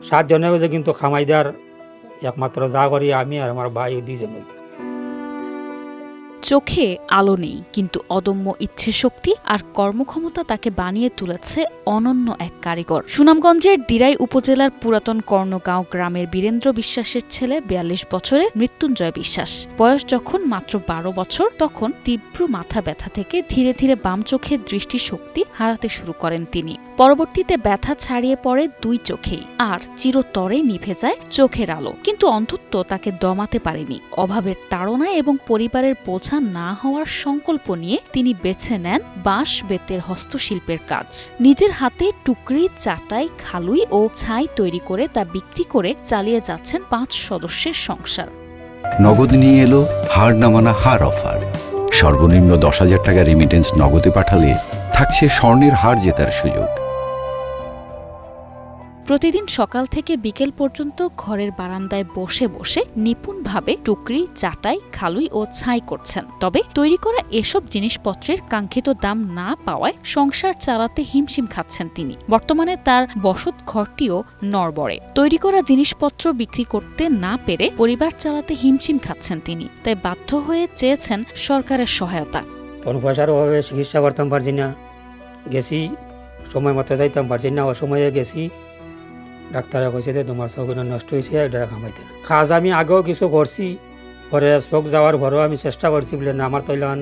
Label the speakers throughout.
Speaker 1: 7 জনের মধ্যে কিন্তু খামাইদার একমাত্র যা করি আমি আর আমার ভাই 2 জনই।
Speaker 2: চোখে আলো নেই, কিন্তু অদম্য ইচ্ছে শক্তি আর কর্মক্ষমতা তাকে বানিয়ে তুলেছে অনন্য এক কারিগর। সুনামগঞ্জের দিরাই উপজেলার পুরাতন কর্ণগাঁও গ্রামের বীরেন্দ্র বিশ্বাসের ছেলে 42 বছরের মৃত্যুঞ্জয় বিশ্বাস। বয়স যখন মাত্র 12 বছর, তখন তীব্র মাথা ব্যথা থেকে ধীরে ধীরে বাম চোখের দৃষ্টিশক্তি হারাতে শুরু করেন তিনি। পরবর্তীতে ব্যথা ছাড়িয়ে পড়ে 2 চোখেই, আর চিরতরে নিভে যায় চোখের আলো। কিন্তু অন্ধত্ব তাকে দমাতে পারেনি। অভাবের তাড়নায় এবং পরিবারের বোঝা না হওয়ার সংকল্প নিয়ে তিনি বেছে নেন বাঁশ বেতের হস্তশিল্পের কাজ। নিজের হাতে টুকরি, চাটাই, খালুই ও ছাই তৈরি করে তা বিক্রি করে চালিয়ে যাচ্ছেন 5 সদস্যের সংসার।
Speaker 3: নগদ নিয়ে এলো হার না মানা হার অফার। সর্বনিম্ন 10,000 টাকা রেমিটেন্স নগদে পাঠালে থাকছে স্বর্ণের হার জেতার সুযোগ।
Speaker 2: প্রতিদিন সকাল থেকে বিকেল পর্যন্ত ঘরের বারান্দায় বসে বসে নিপুণভাবে টুকরি, চাটাই, খালুই ও ছাই করছেন। তবে তৈরি করা এসব জিনিসপত্রের কাঙ্ক্ষিত দাম না পাওয়ায় সংসার চালাতে হিমশিম খাচ্ছেন তিনি। বর্তমানে তার বসত ঘরটিও নড়বড়ে। তৈরি করা জিনিসপত্র বিক্রি করতে না পেরে পরিবার চালাতে হিমশিম খাচ্ছেন তিনি। তাই বাধ্য হয়ে চেয়েছেন সরকারের সহায়তা।
Speaker 1: তখন পয়সার অভাবে চিকিৎসা করতাম পারছি না, গেছি সময় মতো যাইতাম পারছি না, অসময়ে গেছি। ডাক্তাররা কইছে যে তোমার চোখ নষ্ট হয়েছে, এটা খামাইতে না। কাজ আমি আগেও কিছু করছি, পরে চোখ যাওয়ার পরেও আমি চেষ্টা করছি বলে না, আমার তৈলান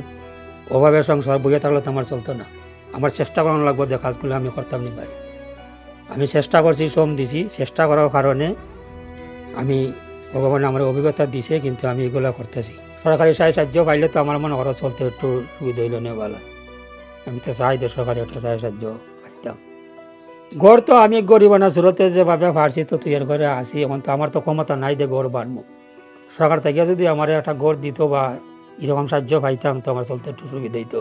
Speaker 1: অভাবে সংসার বইয়ে থাকলে তো আমার চলতো না। আমার চেষ্টা করানো লাগবে, যে কাজগুলো আমি করতাম নি পারি। আমি চেষ্টা করছি, শ্রম দিছি। চেষ্টা করার কারণে আমি ভগবান আমার অভিজ্ঞতা দিছে, কিন্তু আমি এগুলো করতেছি। সরকারি সাহায্য পাইলে তো আমার মনে করো চলতে একটু সুবিধা হইল না ভালো। আমি তো চাই যে সরকারি একটা সাহায্য পাইতাম। গড় তো আমি গরিব না, সুরতে যেভাবে পারছি তো তৈরি করে আসি। এখন তো আমার তো ক্ষমতা নাই যে গড় বানবো। সরকার থেকে যদি আমার একটা গড় দিত বা এরকম সাহায্য পাইতাম তো আমার চলতে একটু সুবিধা হইতো।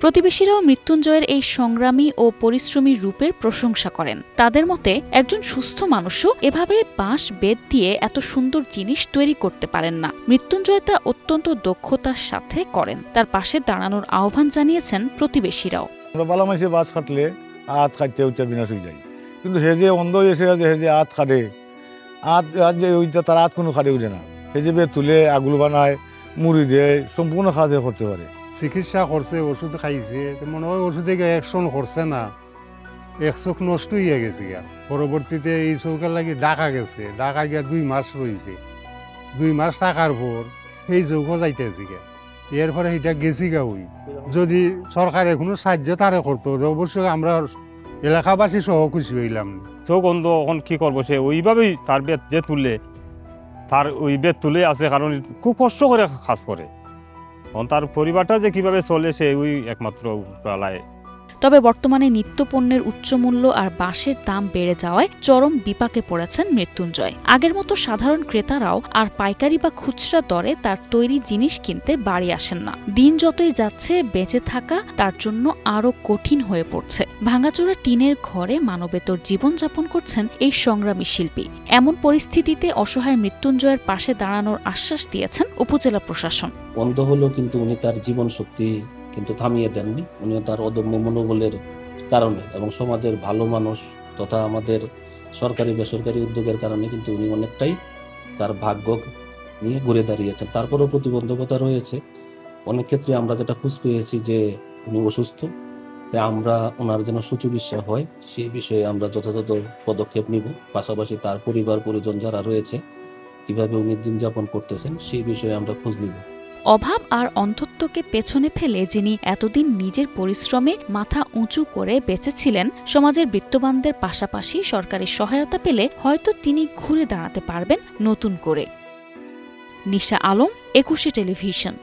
Speaker 2: প্রতিবেশীরাও মৃত্যুঞ্জয়ের এই সংগ্রামী ও পরিশ্রমী রূপের প্রশংসা করেন। তাদের মতে একজন সুস্থ মানুষও এভাবে বাঁশ বেত দিয়ে এত সুন্দর জিনিস তৈরি করতে পারেন না। মৃত্যুঞ্জয় তা অত্যন্ত দক্ষতার সাথে করেন। তার পাশে দাঁড়ানোর আহ্বান জানিয়েছেন প্রতিবেশীরাও।
Speaker 4: বালা মাসে বাস কাটলে আত কাটতে উঠতে বিনাশ হয়ে যায়, কিন্তু সে যে অন্ধ হয়েছে, সে যে আত কাটে, আত যে ওইটা তার আত কোনো কাটে উঠে না। সে যে বেত তুলে আগুলো বানায়, মুড়ি দেয়, সম্পূর্ণ খাওয়া দাওয়া করতে পারে।
Speaker 5: চিকিৎসা করছে, ওষুধ খাইছে, মনে হয় ওষুধে অ্যাকশন করছে না, এক চোখ নষ্ট হয়ে গেছে গিয়া। পরবর্তীতে এই চৌকের লাগি ঢাকা গেছে, ঢাকা গিয়া 2 মাস রয়েছে। 2 মাস থাকার পর সেই চৌকো যাইতেছে গিয়া। এরপরে এটা গেছি গা। ওই যদি সরকারে কোনো সাহায্য তারে করতো অবশ্যই আমরা এলাকাবাসী সহ খুশি হইলাম।
Speaker 6: চোখ অন্ধ, এখন কি করবো, সে ওইভাবেই তার বেত যে তুললে তার ওই বেত তুলে আছে, কারণ খুব কষ্ট করে কাজ করে। তার পরিবারটা যে কিভাবে চলে সে ওই একমাত্র পালায়।
Speaker 2: তবে বর্তমানে নিত্যপণ্যের উচ্চমূল্য আর বাঁশের দাম বেড়ে যাওয়ায় চরম বিপাকে পড়েছেন মৃত্যুঞ্জয়। আগের মতো সাধারণ ক্রেতারাও আর পাইকারি বা খুচরা দরে তার তৈরি জিনিস কিনতে বাড়ি আসেন না। দিন যতই যাচ্ছে বেঁচে থাকা তার জন্য আরো কঠিন হয়ে পড়ছে। ভাঙাচোরা টিনের ঘরে মানবেতর জীবনযাপন করছেন এই সংগ্রামী শিল্পী। এমন পরিস্থিতিতে অসহায় মৃত্যুঞ্জয়ের পাশে দাঁড়ানোর আশ্বাস দিয়েছেন উপজেলা প্রশাসন।
Speaker 7: বন্ধ হলো, কিন্তু উনি তার জীবন শক্তি কিন্তু থামিয়ে দেননি। উনিও তার অদম্য মনোবলের কারণে এবং সমাজের ভালো মানুষ তথা আমাদের সরকারি বেসরকারি উদ্যোগের কারণে কিন্তু উনি অনেকটাই তার ভাগ্য নিয়ে ঘুরে দাঁড়িয়েছেন। তারপরেও প্রতিবন্ধকতা রয়েছে। অনেক ক্ষেত্রে আমরা যেটা খোঁজ পেয়েছি যে উনি অসুস্থ, তাই আমরা ওনার যেন সুচিকিৎসা হয় সেই বিষয়ে আমরা যথাযথ পদক্ষেপ নিব। পাশাপাশি তার পরিবার পরিজন যারা রয়েছে, কিভাবে উনি দিন যাপন করতেছেন সেই বিষয়ে আমরা খোঁজ নিব।
Speaker 2: অভাব আর অন্ধত্বকে পেছনে ফেলে যিনি এতদিন নিজের পরিশ্রমে মাথা উঁচু করে বেঁচেছিলেন, সমাজের বিত্তবানদের পাশাপাশি সরকারি সহায়তা পেলে হয়তো তিনি ঘুরে দাঁড়াতে পারবেন নতুন করে। নিশা আলম, 21 টেলিভিশন।